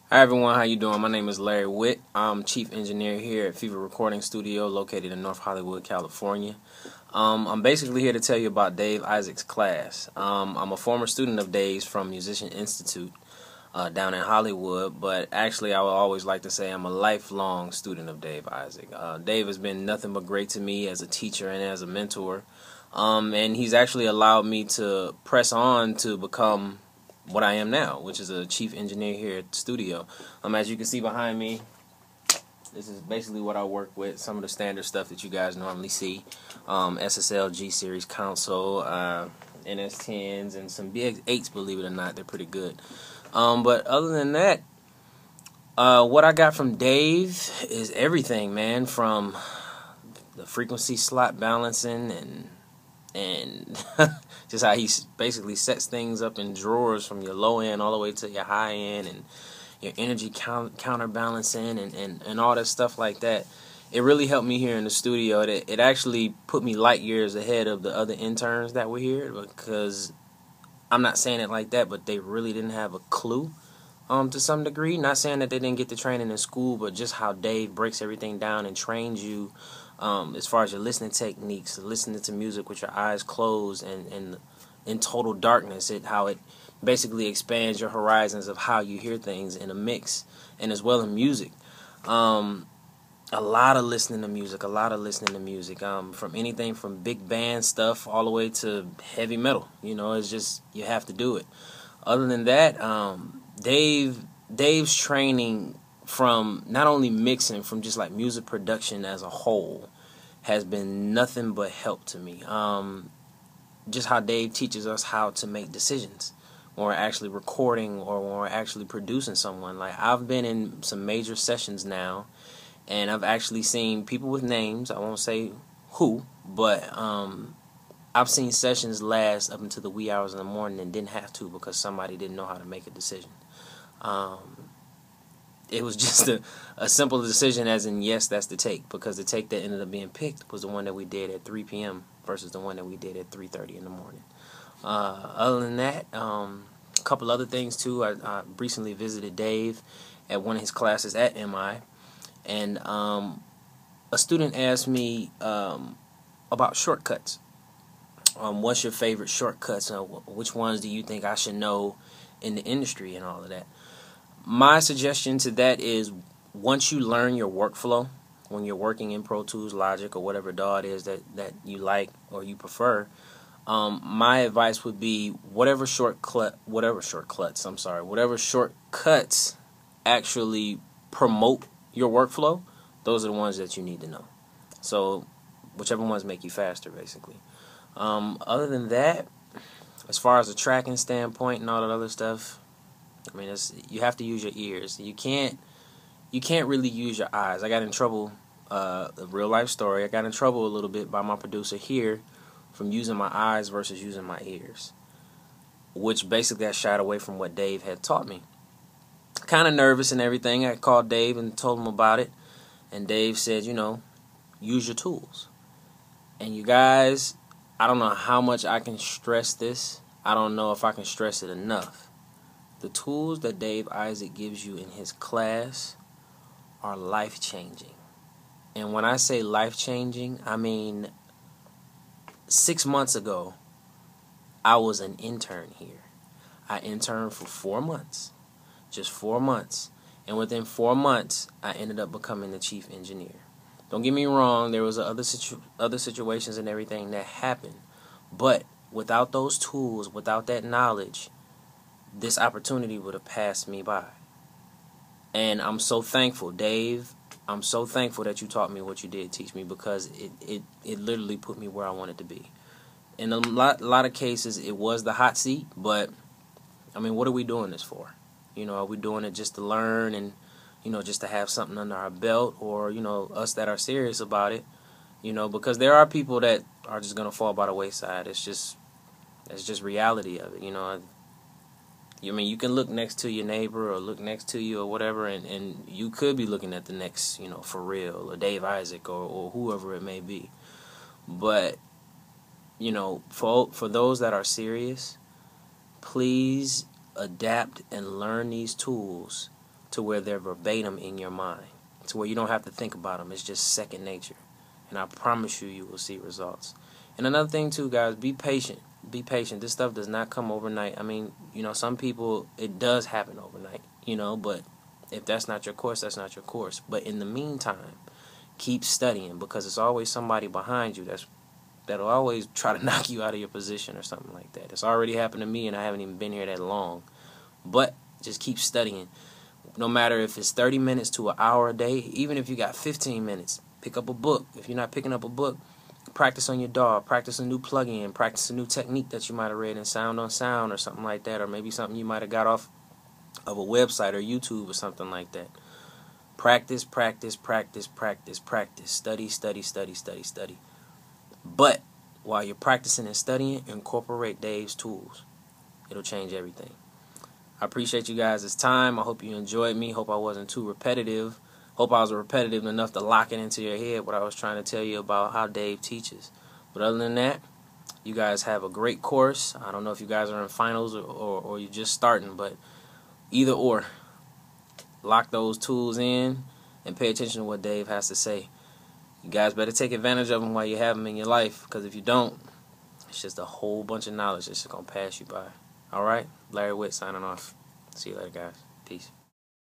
Hi everyone, how you doing? My name is Larry Whitt. I'm chief engineer here at Fever Recording Studio located in North Hollywood, California. I'm basically here to tell you about Dave Isaac's class. I'm a former student of Dave's from Musician Institute down in Hollywood, but actually I would always like to say I'm a lifelong student of Dave Isaac. Dave has been nothing but great to me as a teacher and as a mentor, and he's actually allowed me to press on to become what I am now, which is a chief engineer here at the studio. As you can see behind me, this is basically what I work with. Some of the standard stuff that you guys normally see: SSL, G series console, NS10s, and some BX8s. Believe it or not, they're pretty good. But other than that, what I got from Dave is everything, man. From the frequency slot balancing and just how he basically sets things up in drawers from your low end all the way to your high end, and your energy counterbalancing and all that stuff like that. It really helped me here in the studio. It actually put me light years ahead of the other interns that were here, because I'm not saying it like that, but they really didn't have a clue to some degree. Not saying that they didn't get the training in school, but just how Dave breaks everything down and trains you as far as your listening techniques, listening to music with your eyes closed and in total darkness, how it basically expands your horizons of how you hear things in a mix, and as well in music. A lot of listening to music, from anything from big band stuff all the way to heavy metal. It's just, you have to do it. Other than that, Dave's training from not only mixing, from just like music production as a whole, has been nothing but help to me. Just how Dave teaches us how to make decisions when we're actually recording or when we're actually producing someone. Like, I've been in some major sessions now, and I've actually seen people with names. I won't say who, but I've seen sessions last up until the wee hours in the morning and didn't have to because somebody didn't know how to make a decision. It was just a simple decision, as in, yes, that's the take, because the take that ended up being picked was the one that we did at 3 p.m. versus the one that we did at 3:30 in the morning. Other than that, a couple other things too. I recently visited Dave at one of his classes at MI, and a student asked me about shortcuts. What's your favorite shortcuts? Which ones do you think I should know in the industry and all of that? My suggestion to that is, once you learn your workflow, when you're working in Pro Tools, Logic, or whatever DAW it is that you like or you prefer, my advice would be whatever shortcuts actually promote your workflow, those are the ones that you need to know. So whichever ones make you faster, basically. Other than that, as far as the tracking standpoint and all that other stuff, you have to use your ears. You can't really use your eyes. I got in trouble, a real life story. I got in trouble a little bit by my producer here from using my eyes versus using my ears, which basically I shied away from what Dave had taught me. Kind of nervous and everything. I called Dave and told him about it, and Dave said, use your tools. And you guys, I don't know how much I can stress this. I don't know if I can stress it enough. The tools that Dave Isaac gives you in his class are life-changing. And when I say life-changing, I mean 6 months ago, I was an intern here. I interned for 4 months. Just 4 months. And within 4 months, I ended up becoming the chief engineer. Don't get me wrong, there was other situations and everything that happened. But without those tools, without that knowledge, this opportunity would have passed me by. And I'm so thankful, Dave. I'm so thankful that you taught me what you did teach me, because it literally put me where I wanted to be. In a lot of cases, it was the hot seat, but, what are we doing this for? Are we doing it just to learn and, just to have something under our belt, or, us that are serious about it, because there are people that are just going to fall by the wayside. It's just reality of it, you can look next to your neighbor or look next to you or whatever, and you could be looking at the next, For Real or Dave Isaac or whoever it may be. But, for those that are serious, please adapt and learn these tools to where they're verbatim in your mind, to where you don't have to think about them. It's just second nature. And I promise you, you will see results. And another thing too, guys, be patient. Be patient. This stuff does not come overnight. I mean, some people, it does happen overnight, but if that's not your course, that's not your course. But in the meantime, keep studying, because there's always somebody behind you that'll always try to knock you out of your position or something like that. It's already happened to me, and I haven't even been here that long. But just keep studying. No matter if it's 30 minutes to an hour a day, even if you got 15 minutes, pick up a book. If you're not picking up a book, practice on your DAW, practice a new plugin, practice a new technique that you might have read in Sound on Sound or something like that, or maybe something you might have got off of a website or YouTube or something like that. Practice, practice, practice, practice, practice. Study, study, study, study, study. But while you're practicing and studying, incorporate Dave's tools. It'll change everything. I appreciate you guys' time. I hope you enjoyed me. Hope I wasn't too repetitive. Hope I was repetitive enough to lock it into your head what I was trying to tell you about how Dave teaches. But other than that, you guys have a great course. I don't know if you guys are in finals or you're just starting, but either or, lock those tools in and pay attention to what Dave has to say. You guys better take advantage of them while you have them in your life, because if you don't, it's just a whole bunch of knowledge that's just going to pass you by. All right? Larry Whitt signing off. See you later, guys. Peace.